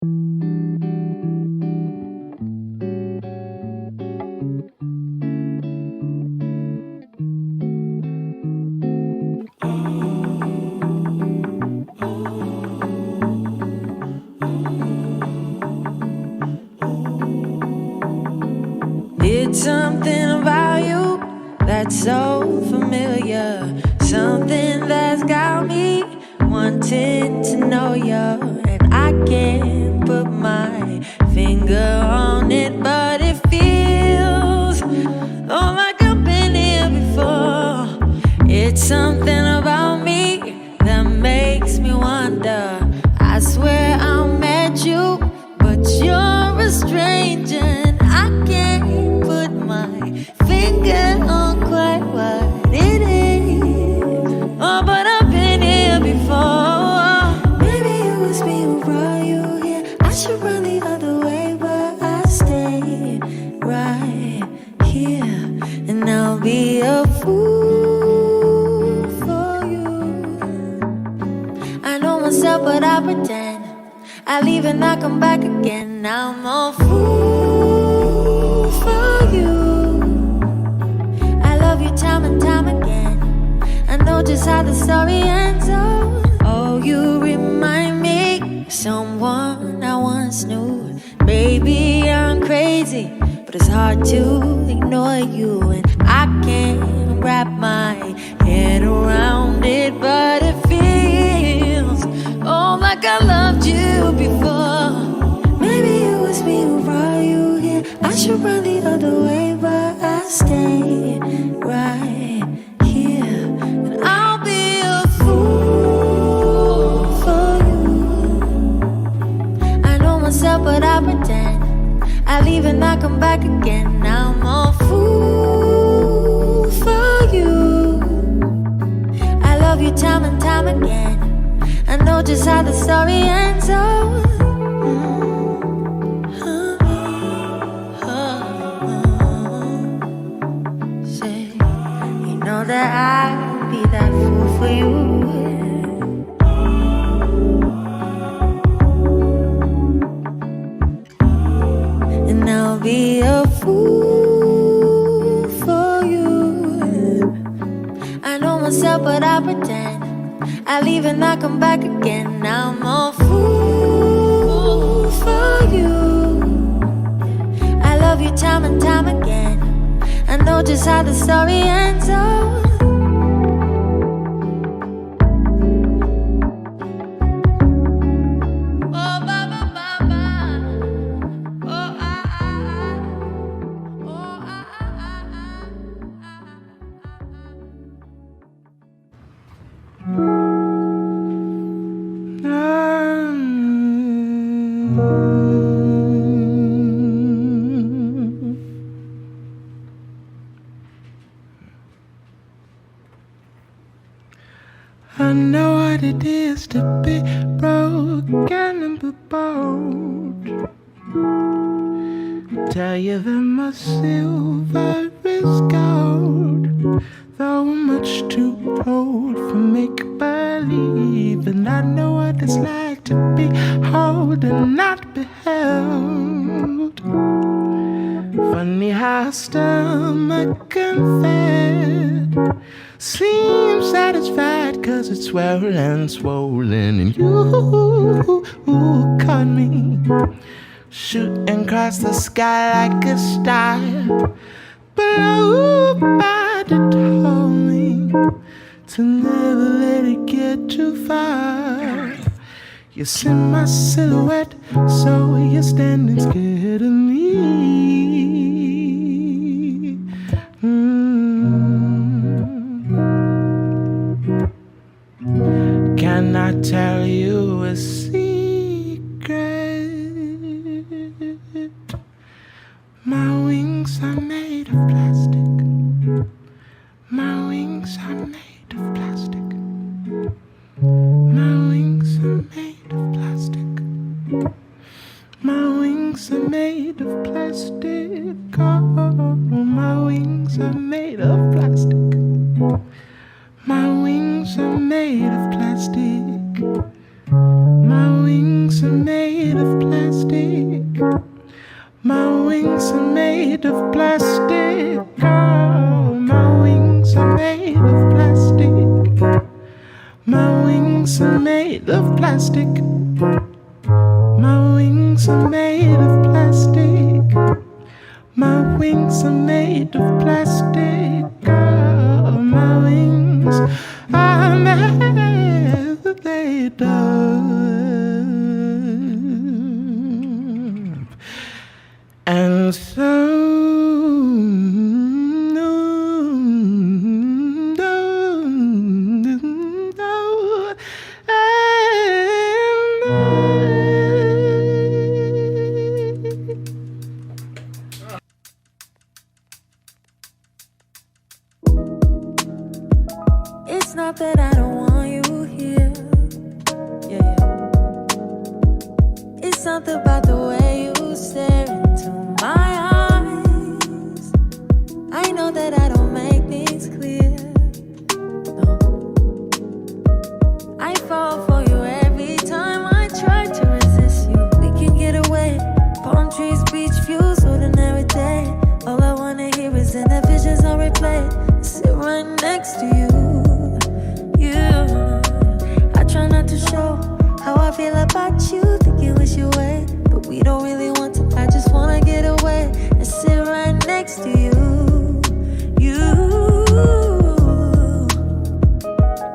It's something about you that's so familiar, something that's got me wanting to know you, and I can't put my finger on it, but it feels oh like I've been here before. It's something about me that makes me wonder. I swear I met you, but you're a stranger, and I can't put my finger on quite what it is. Oh, but I've been here before. Maybe it was me who brought you here. I should run the other way, but I stay right here, and I'll be a fool for you. I know myself, but I pretend. I leave and I come back again. I'm a fool for you. I love you time and time again. I know just how the story ends. Oh, you remind me of someone I once knew. Baby, I'm crazy, but it's hard to ignore you, and I can't wrap my head around it, but it feels oh like I loved you before. Maybe it was me who brought you here. I should run the other way, but I stay right here, and I'll be a fool for you. I know myself, but I pretend. I leave and I come back again. I'm a fool for you. I love you time and time again. I know just how the story ends. Say, you know that I'll be that fool for you. And I'll be a fool for you. I know myself, but I pretend. I leave and I come back again. I'm a fool for you. I love you time and time again. I know just how the story ends. I know what it is to be broken and be bold. Tell you that my silver is gold, though much too old for make-believe. And I know what it's like to be held and not be held. Funny how stomach and fed seems satisfied, 'cause it's swollen, swollen. And you caught me shooting across the sky like a star, but nobody told me to never let it get too far. You see my silhouette, so you're standing scared of me. Can I tell you a secret? My wings are made of plastic. My wings are made of plastic. My wings are made of plastic. My wings are made of plastic. Oh, my wings are made of plastic. My wings are made of plastic. My wings are made of plastic. My wings are made of plastic. Oh, my wings are made of plastic. My wings are made of plastic. My wings are made of plastic. My wings are made of plastic. Oh, my wings are made of. And so it's not that I don't want you here. Yeah, yeah. It's something about the way you stare into my eyes. I know that I don't make things clear. No, I fall for you every time I try to resist you. We can get away, palm trees, beach views, ordinary day. All I wanna hear is in the visions on replay. Sit right next to you. I try not to show how I feel about you. Think you wish you away, but we don't really want to. I just wanna get away and sit right next to you.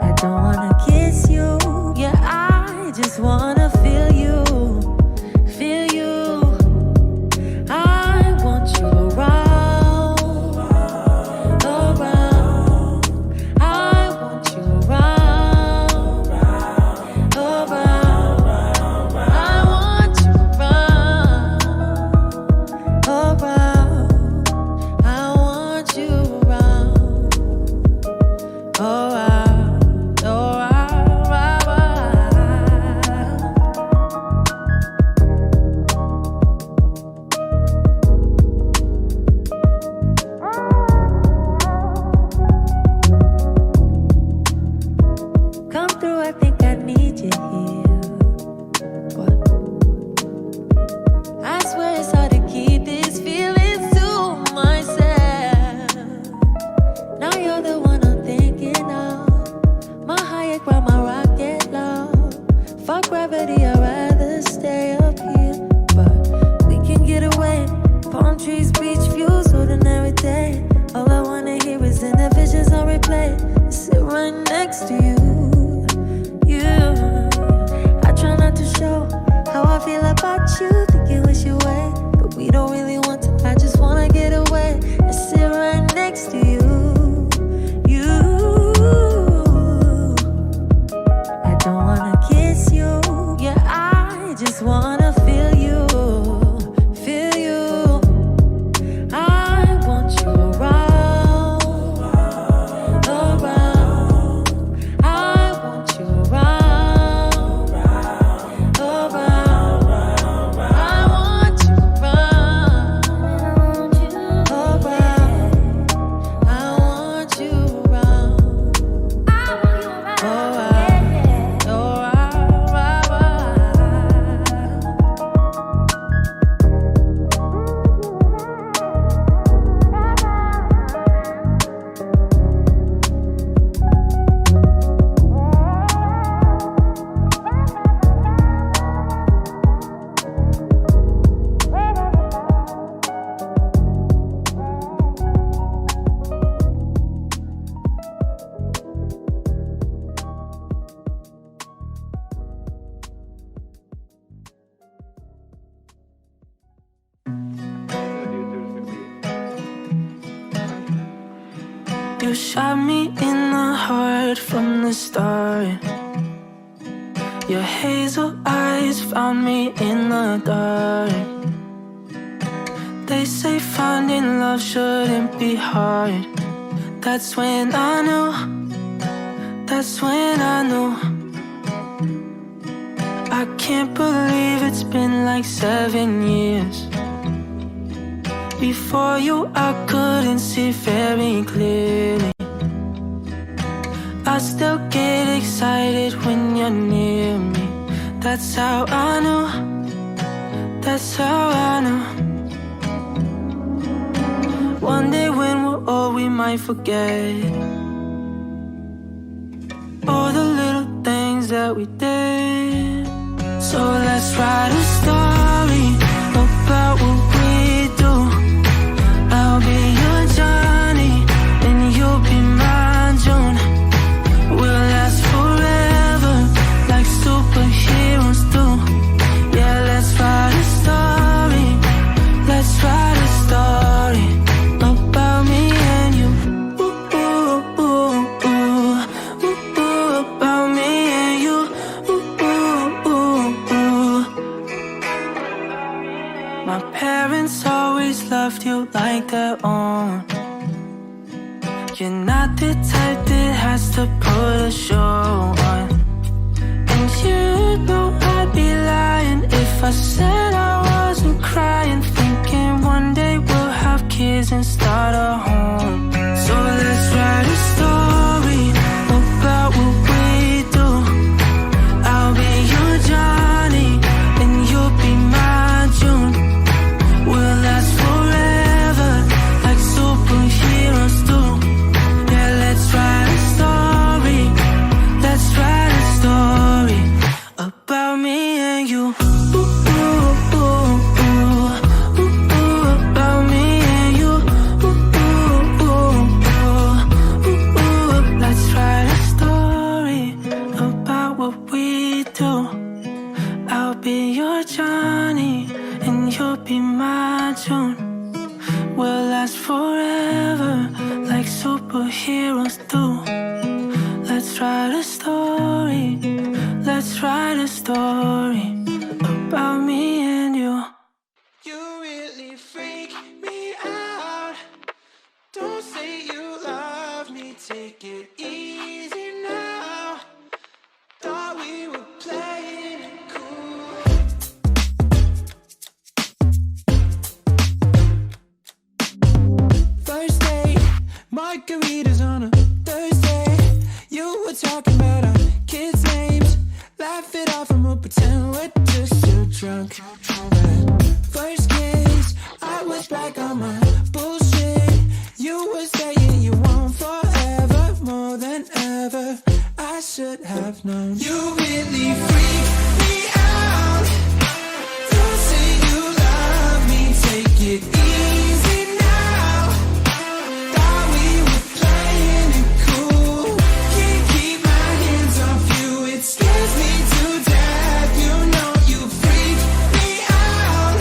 I don't wanna kiss you. Yeah, I just wanna feel you. Feel you. I want you around. Around. I want you around. Around. I want you around. Around. I want you around. Around. Come through, I think I need you here. What? I swear it's hard to keep these feelings to myself. Now you're the one I'm thinking of. My higher ground, my rocket low. Fuck gravity, I'd rather stay up here. But we can get away. Palm trees, beach views, ordinary day. All I wanna hear is in the visions on replay. Sit right next to you. I try not to show how I feel about you. Think you wish you away, but we don't really want to. I just wanna get away and sit right next to you. I don't wanna kiss you. Yeah, I just wanna feel you. Feel you. I want you around. Around. I want you around. Around. I want you around. Around. I want you around. You shot me in the heart from the start. Your hazel eyes found me in the dark. They say finding love shouldn't be hard. That's when I knew. That's when I knew. I can't believe it's been like 7 years. Before you, I couldn't see very clearly. I still get excited when you're near me. That's how I knew. that's how I know. One day when we're old we might forget all the little things that we did. So let's write a story about what we do. I'll be your Johnny and you'll be my June. We'll last forever like superheroes do. Yeah, let's write a story. Let's write a story about me and you. Ooh, ooh, ooh, ooh, ooh, ooh, about me and you. Ooh, ooh, ooh, ooh. My parents always loved you like their own. You're not the type that has to put a show on. And you know I'd be lying if I said I wasn't crying, thinking one day we'll have kids and start a home. So let's write a story about what we do. I'll be your Johnny and you'll be my June. We'll last forever like superheroes do. Yeah, let's write a story. Let's write a story about me and you. Ooh, ooh, ooh, ooh, ooh, ooh, about me and you. Ooh, ooh, ooh, ooh, ooh, ooh. Let's write a story about what we do. I'll be your Johnny and you'll be my June. We'll last forever like superheroes do. Let's write a story. Let's write a story about me and you. You really freak me out. Don't say you love me, take it easy now. Thought we were playing it cool. First date, margaritas on a Thursday. You were talking about our kids' names. Laugh it off and we'll pretend we're just too drunk. First kiss, I was back on my bullshit. You were saying you want forever, more than ever. I should have known. You really freak me out. Don't say you love me, take it easy now. Thought we were playing it cool. Can't keep my hands off you, it scares me to death. You know you freak me out.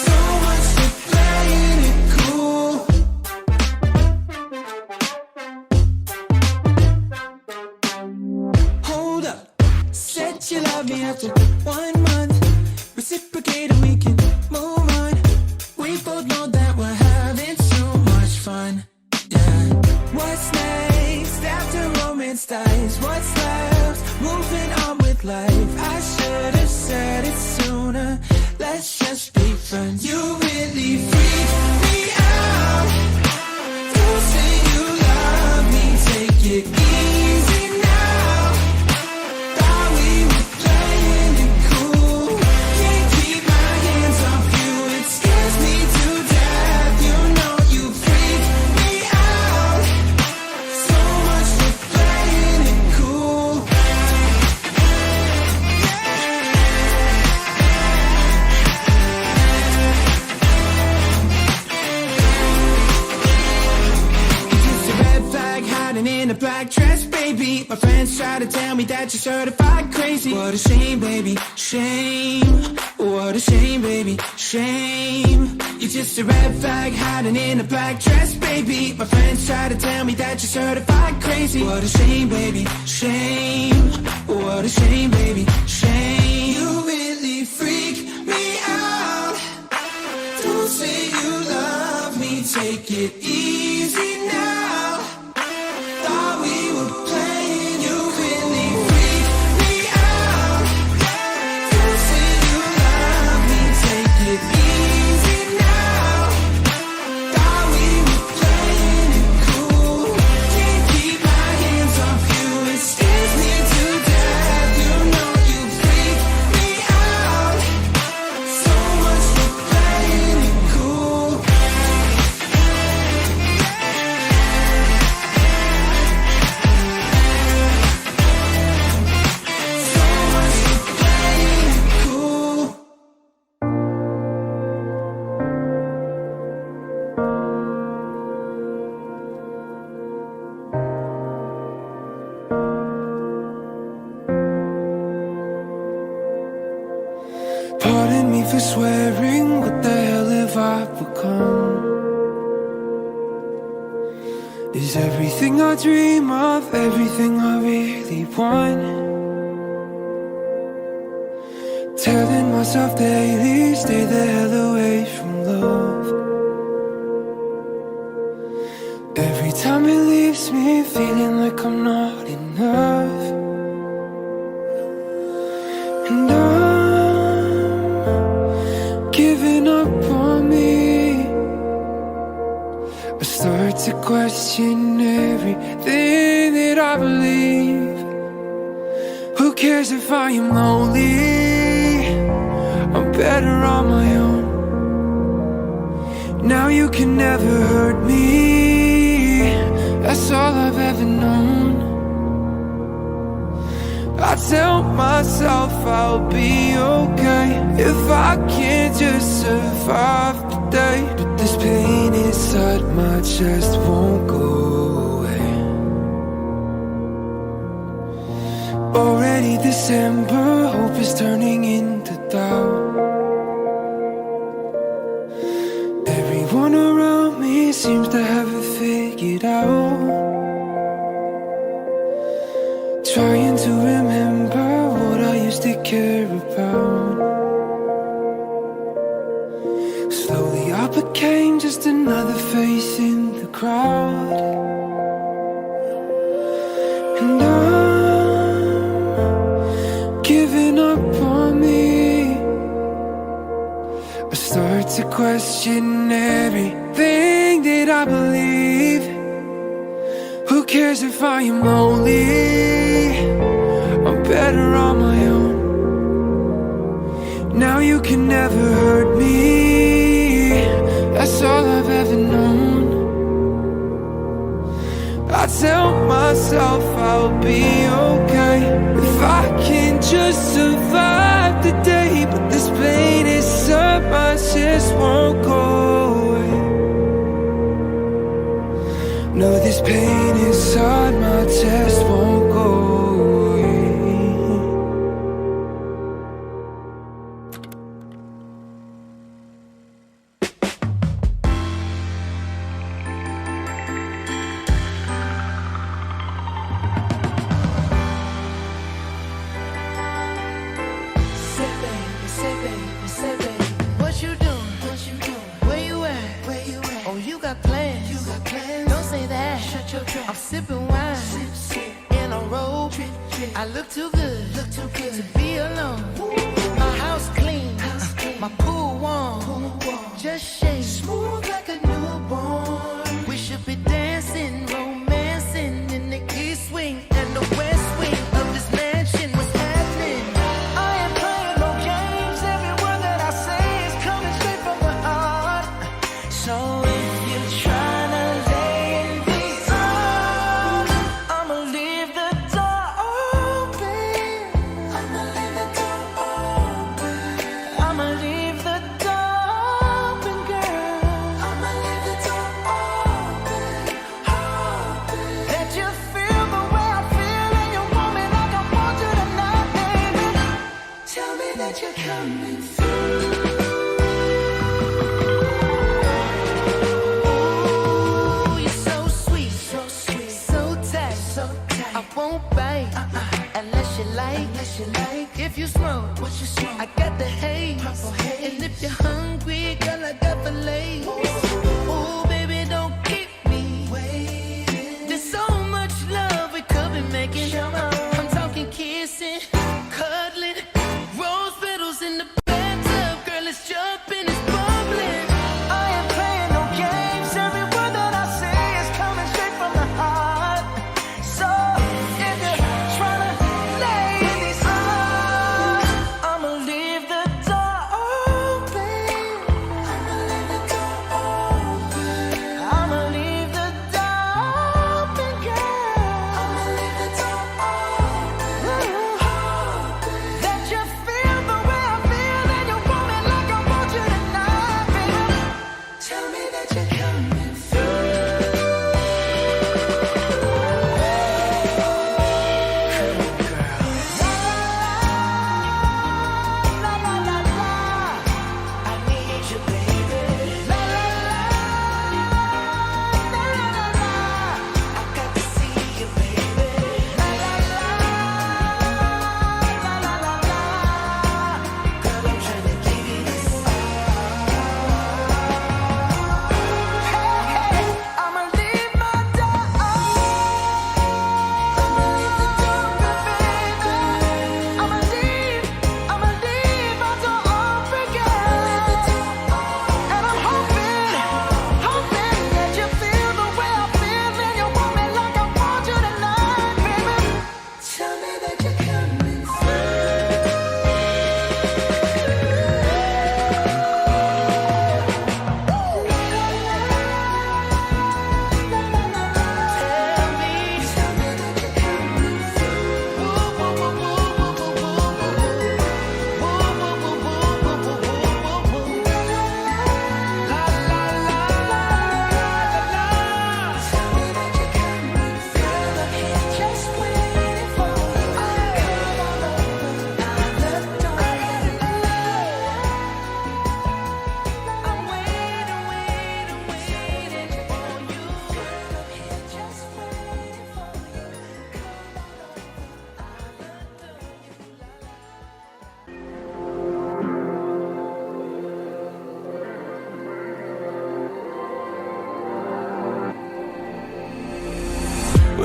So much for playing it cool. Hold up, said you love me after 1 month. Reciprocate and we can move on. We both know that we're having so much fun. Yeah. What's next after romance dies? What's left? Moving on with life. I should have said it sooner. Let's just be friends. You really freak me out. Don't say you love me, take it easy now. Thought we were playing it cool. Can't keep my hands off you, it scares me to death. You know you freak me out. So much for playing it cool. It's a red flag hiding in a black dress, baby. My friends try to tell me that you're certified crazy. What a shame, baby, shame. What a shame, baby, shame. You're just a red flag hiding in a black dress, baby. My friends try to tell me that you're certified crazy. What a shame, baby, shame. What a shame, baby, shame. You really freak me out. Don't say you love me, take it easy now. Thought we were playing, you really freak me out. Don't say you love me, take it easy now. Thought we were playing it cool. Can't keep my hands off you, it scares me to death. You know you freak me out. So Pardon me for swearing, what the hell have I become? Is everything I dream of everything I really want? Telling myself daily, stay the hell away from love. Every time it leaves me feeling like I'm not enough. And I'm giving up on me. I start to question everything that I believe. Who cares if I am lonely? I'm better on my own. Now you can never hurt me. That's all I've ever known. I tell myself I'll be okay if I can't just survive the day. But this pain inside my chest won't go away. Already December, hope is turning into doubt. Everyone around me seems to have it figured out. Trying to remember what I used to care about. Slowly I became just another face in the crowd. And I'm giving up on me. I start to question everything that I believe. Who cares if I am lonely? I'm better on my own. Now you can never hurt me. That's all I've ever known. I tell myself I'll be okay if I can just survive the day. But this pain inside my chest won't go away. No, this pain inside my chest won't go away. Say baby, what you doing? Where you at? Oh, you got plans. Don't say that. Shut your trap. I'm sipping wine in a robe. I look too good to be alone. My house clean, my pool warm. Just shake smooth like a newborn. We should be dancing, romancing in the east wing and the west wing of this mansion. What's happening? I ain't playing no games. Every word that I say is coming straight from the heart. So if you're trying to lay in these arms, I'ma leave the door open. I'ma leave the door open. I'ma leave the door open, girl. I'ma leave the door open. Let you feel the way I feel, and you want me like I want you tonight, baby. Tell me that you're coming through. Ooh, you're so sweet, so tight. I won't bite unless you like. If you smoke, I got the haze. And if you're hungry, girl, I got the lace. Ooh, baby, don't keep me waiting. There's so much love we could be making. I'm talking kissing, cuddling, rose petals in the bathtub. Girl, it's jumping, it's bubbling. I ain't playing no games. Every word that I say is coming straight from the heart. So if you're trying to lay in these arms, I'ma leave the door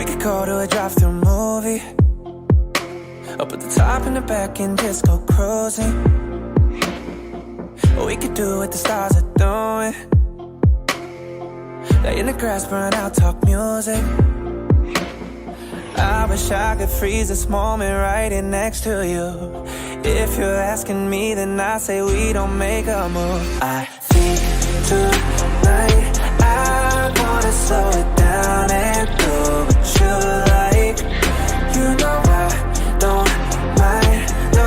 We could go to a drive-thru movie, up at the top and the back and just go cruising. Or we could do what the stars are doing, lay in the grass, burn out, talk music. I wish I could freeze this moment right here next to you. If you're asking me, then I say we don't make a move. I think tonight I wanna slow it down and do what you like. You know I don't mind no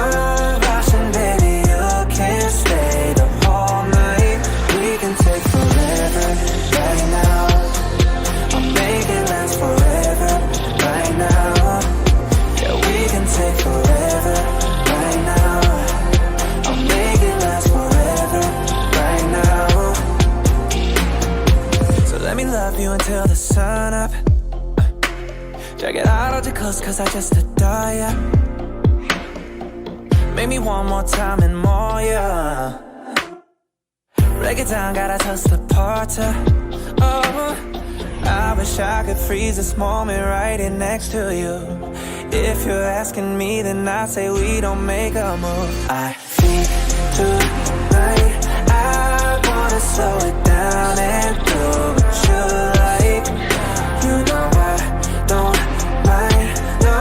rushing, baby. You can stay the whole night. We can take forever right now. I'll make it last forever right now. Yeah, we can take forever right now. I'll make it last forever right now. So let me love you until the sun up. Check it out, hold you close cause I just adore ya. Make me one more time and more, yeah. Break it down, gotta toast the porter. Oh, I wish I could freeze this moment right here next to you. If you're asking me, then I say we don't make a move. I think tonight I wanna slow it down and do what you like. You know I don't mind no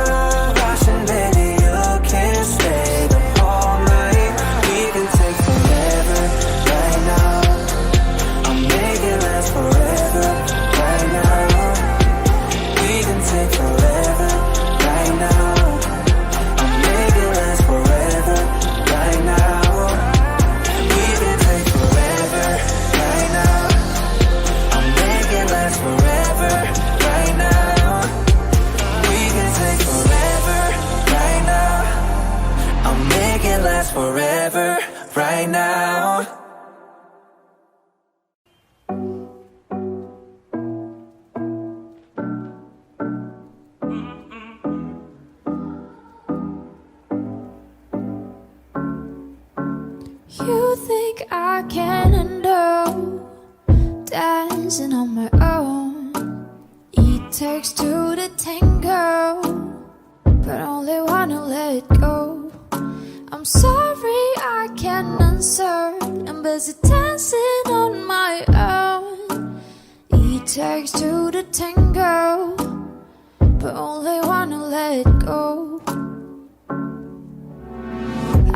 rushing, baby. You can stay the whole night. We can take forever right now. I'll make it last forever right now. We can take forever right now. I'll make it last forever right now. We can take forever right now. I'll make it last forever right now. We can take forever right now. I'll make it last forever right now. You think I can handle dancing on my own? It takes two to tango, but only one to let it go. I'm sorry I can't answer, I'm busy dancing on my own. It takes two to tango, but only one to let it go.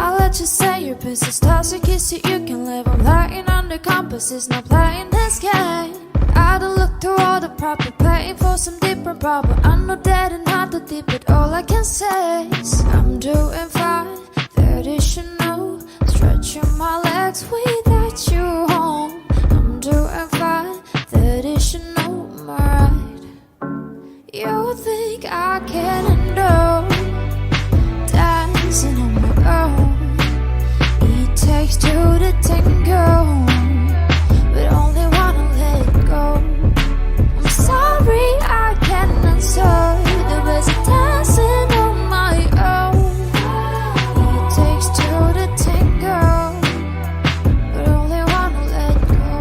I'll let you say your business, stars or kiss you, you can live. I'm lying under compasses, not playing this game. I don't look through all the proper, playing for some different problem. I know that and not too deep, but all I can say is I'm doing fine, that you should know. Stretching my legs without you home. I'm doing fine, that you should know. I'm alright. You think I can handle dancing on my own? It takes two to tango, but only one to let it go. I'm sorry I can't answer, the best dancing on my own. It takes two to tango, but only one to let go.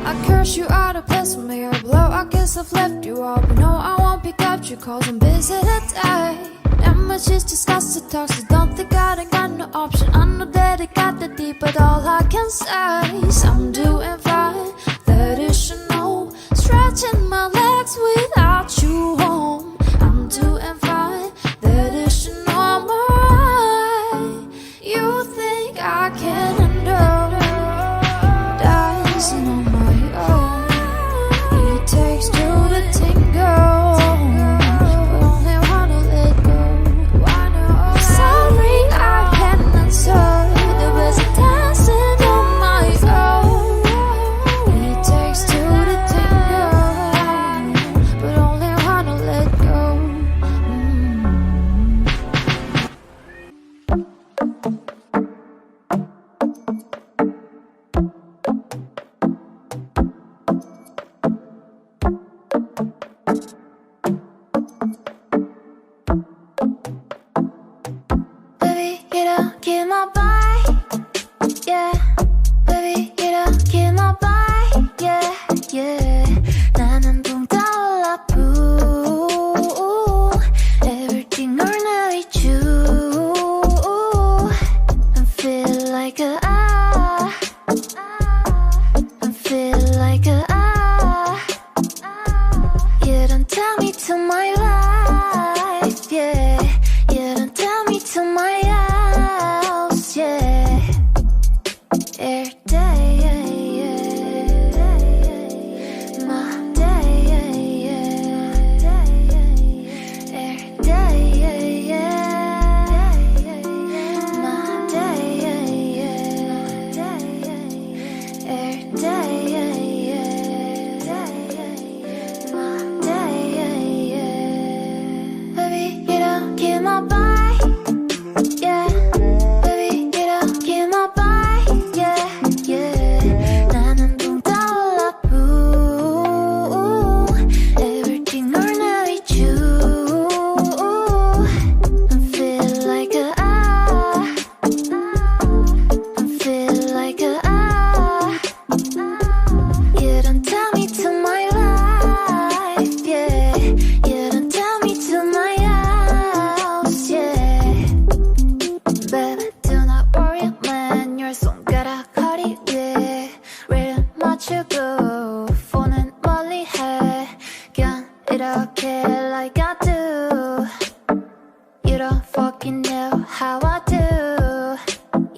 I curse you out of place from me or blow. I guess I've left you all, but no, I won't pick up your calls. I'm busy today. Damage is disgusting talk, so don't think I ain't got no option. I know that it got the deep, but all I can say is I'm doing fine, that you should know. Stretching my legs without you home. I'm doing fine, that you should know. I'm alright. You think I can handle dancing on my own? It takes two to tango, but only one to let go. Sorry I can't answer, the best dancing on my own.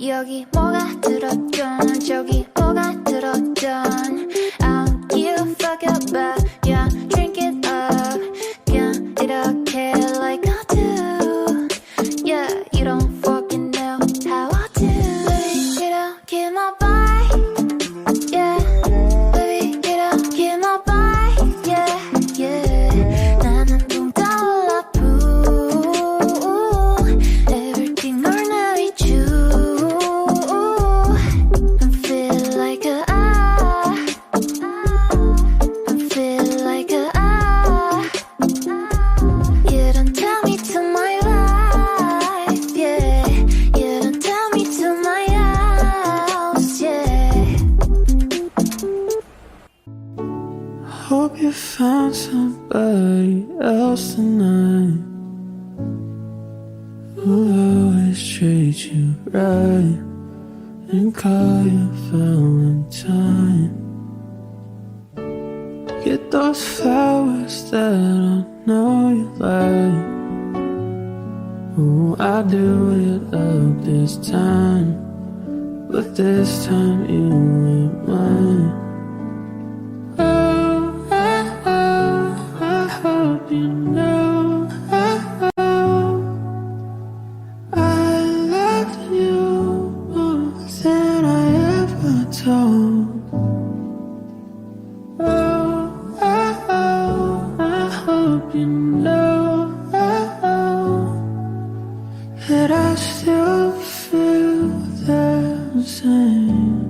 여기 뭐가 들었던 저기 뭐가 들었던 I don't give a fuck about yeah drink it up 그냥 이렇게 like I do yeah you don't fucking know how I do baby you don't kill my vibe yeah baby you don't kill my vibe yeah yeah 나는 붕 떠올라 everything ordinary true I feel like a I feel like a you don't tell me to my life yeah you don't tell me to my house yeah Hope you found somebody else tonight who'll always treat you right and call you Valentine. Get those flowers that I know you like. Oh, I do it up this time, but this time you ain't mine. I hope you know I loved you more than I ever told. I hope you know that I still feel the same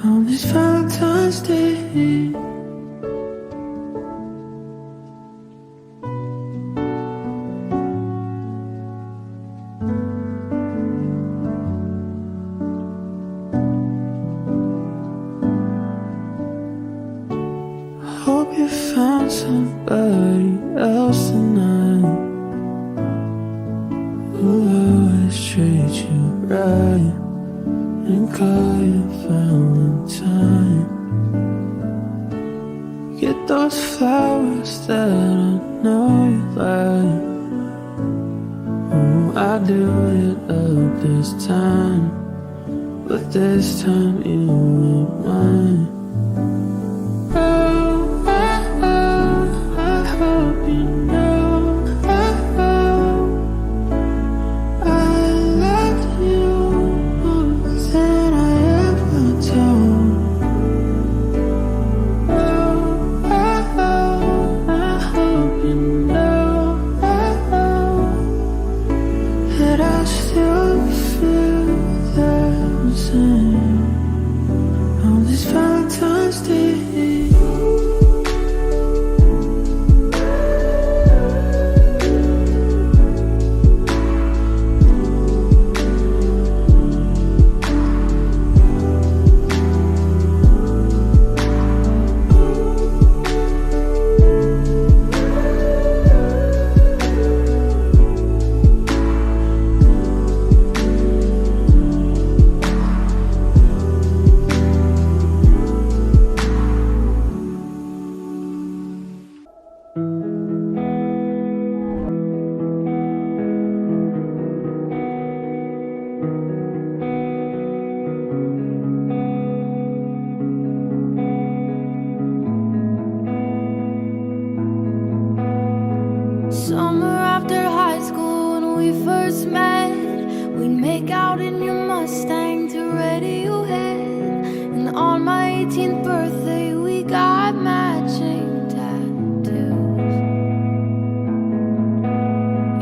on this Valentine's Day. Hope you found somebody else tonight who'll always treat you right and call you Valentine. Get those flowers that I know you like. Oh, I do it up this time, but this time you ain't mine. I hope you know I loved you more than I ever told. I hope you know that I still feel the same on this Valentine's Day. Summer after high school when we first met, we'd make out in your Mustang to Radiohead. And on my 18th birthday we got matching tattoos.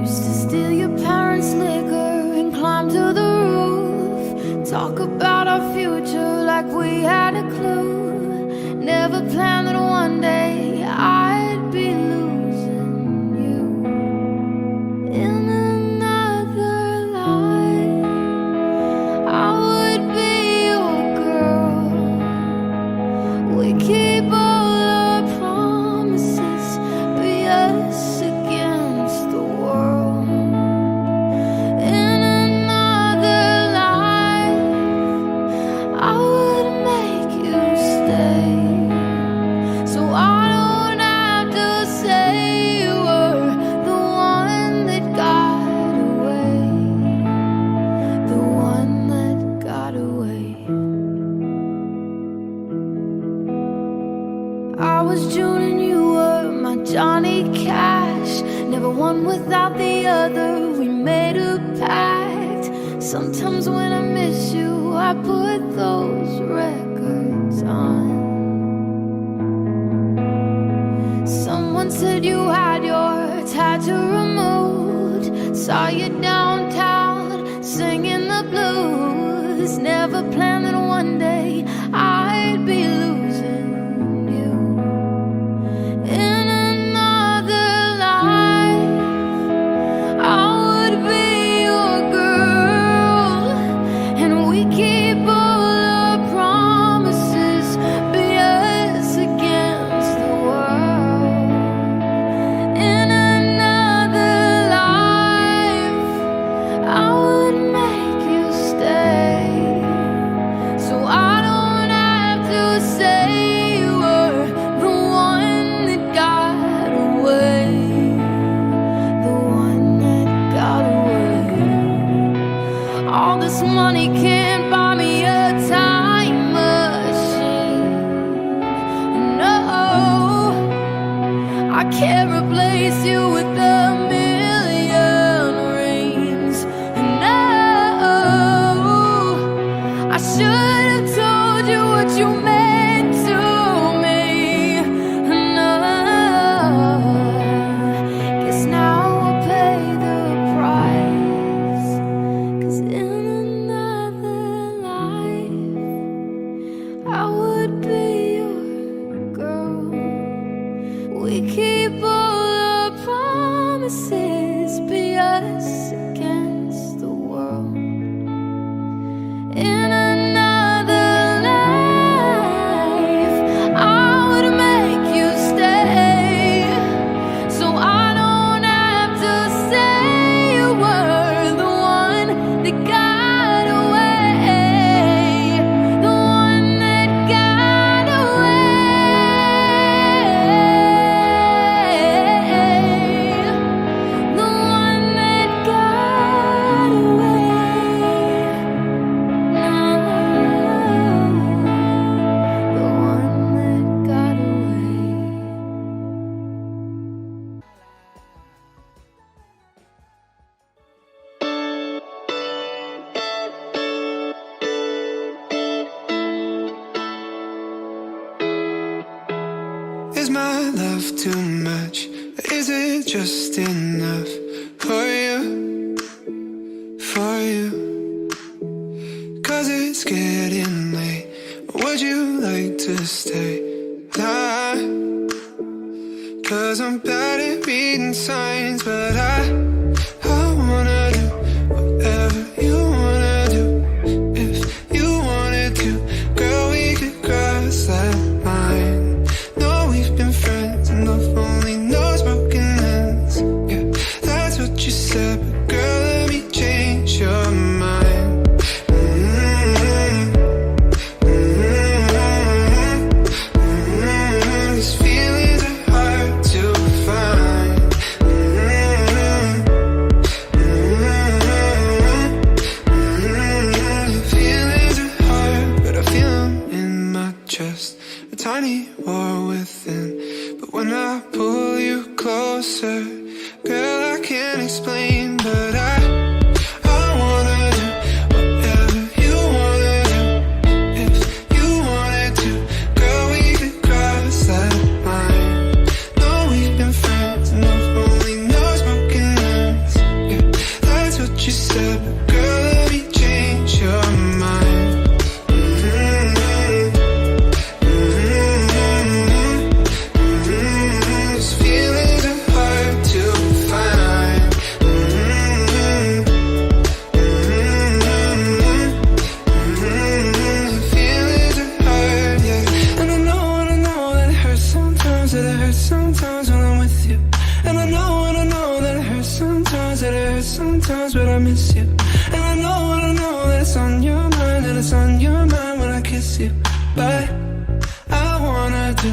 Used to steal your parents' liquor and climb to the roof, talk about our future like we had a clue. Never planned that one day I'd be losing you. In another life, I would be your girl. We keep all our promises, be us against the world. In another life, I would make you stay, so I don't Never one without the other. We made a pact. Sometimes when I miss you, I put those records on. Someone said you had your tattoo removed. Saw you downtown singing the blues. Never planned that one day I'd be losing you. In another life, I would be your girl, and we keep all our promises, be us against the world. In another life, I would make you stay, so I don't have to say you were the one that got away, the one that got away. All this money can't buy me a time machine. No, I can't replace you with a million rings. No, I should have told you what you meant to me. No, guess now I'll pay the price. 'Cause in another life, I would be your girl. We keep all our promises, be us against the world. In another life, I would make you stay, so I don't have to say you were the one that got away, the one that got away, the one that got away. No, the one that got away. Is my love too much? Is it just enough for you? For you? 'Cause it's getting late. Would you like to stay? Nah. 'Cause I'm bad at reading signs, but I wanna do whatever you wanna do. If you wanted to, girl, we could cross that line. No, we've been friends, and love only knows broken hands. Yeah, that's what you said, but girl, let me change your mind. These feelings are hard to find. Feelings are hard, but I feel them in my chest. A tiny war within. But when I pull you closer, girl, I can't explain, but I wanna do whatever you wanna do. If you wanted to, girl, we could cross that line. No, we've been friends, and love only knows broken hands. Yeah, that's what you said, but girl, let me change your mind. These feelings are hard to find. Feelings are hard, yeah. And I know that it hurts sometimes, that it hurts sometimes when I'm with you. And I know that it hurts sometimes, that it hurts sometimes when I miss you. And I know that it's on your mind, that it's on your mind when I kiss you. But I wanna do